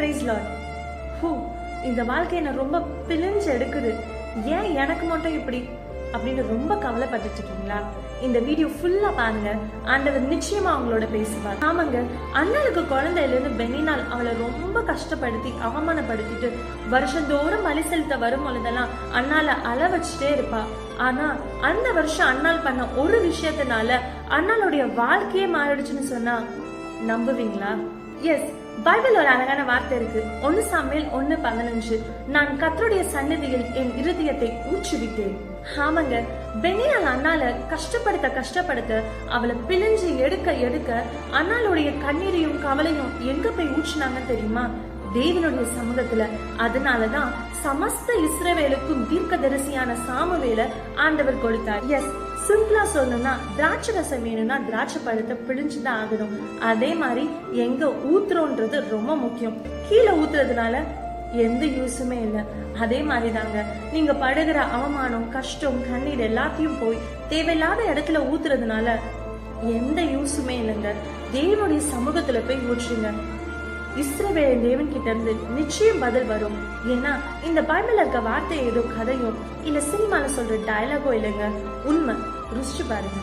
Price Lord. இந்த வாழ்க்கை என்ன ரொம்ப பிழிஞ்சு எடுக்குது, ஏன் எனக்கு மட்டும் இப்படி அப்படின்னு ரொம்ப கவலைப்பட்டுட்டு இருக்கீங்களா? இந்த வீடியோ ஃபுல்லா பாருங்க, ஆண்டவர் நிச்சயமா அவங்களோட பேசுவார். ஆமாங்க, அண்ணனுக்கு குழந்தையில இருந்து பெனினால் அவளை ரொம்ப கஷ்டப்படுத்தி அவமானப்படுத்திட்டு வருஷந்தோறும் பலி செலுத்த வரும் பொழுதெல்லாம் அண்ணால அழ வச்சுட்டே இருப்பா. ஆனா அந்த வருஷம் அண்ணால் பண்ண ஒரு விஷயத்தினால அண்ணாளுடைய வாழ்க்கையே மாறிடுச்சுன்னு சொன்னா நம்புவீங்களா? எஸ், பைபிள் ஒரு அழகான வார்த்தை இருக்கு. 1 சாமுவேல் 1:15, நான் கர்த்தருடைய சந்நிதியில் என் இருதயத்தை ஊற்றுவித்தேன். ஆமாங்க, பெனியால் அண்ணால கஷ்டப்படுத்த அவளை பிழிஞ்சு எடுக்க அண்ணாளுடைய கண்ணீரையும் கவலையும் எங்க போய் ஊற்றினாங்க தெரியுமா? தேவனுடைய சமூகத்துல. அதனாலதான் சமஸ்த இஸ்ரவேலுக்கும் தீர்க்கதரிசியான சாமுவேலை ஆண்டவர் கொடுத்தார். எஸ், சிம்பிளா சொல்லணும்னா திராட்சை ரசம் வேணும்னா திராட்சை பழத்தை பிழிஞ்சுதான் ஆகணும். அதே மாதிரி எங்க ஊத்துறோன்றது ரொம்ப முக்கியம். கீழே ஊத்துறதுனால எந்த யூஸுமே இல்லை. அதே மாதிரி தாங்க, நீங்க படுகிற அவமானம், கஷ்டம், கண்ணீர் எல்லாத்தையும் போய் தேவையில்லாத இடத்துல ஊத்துறதுனால எந்த யூஸுமே இல்லைங்க. தேவனுடைய சமூகத்துல போய் ஊற்றுங்க. இஸ்ரவேல் தேவன் கிட்ட இருந்து நிச்சயம் பதில் வரும். ஏன்னா இந்த பைபிள்ல இருக்க வார்த்தை ஏதோ கதையோ இல்ல சினிமால சொல்ற டயலாகோ இல்லைங்க, உண்மை. ருசிச்சு பாருங்க.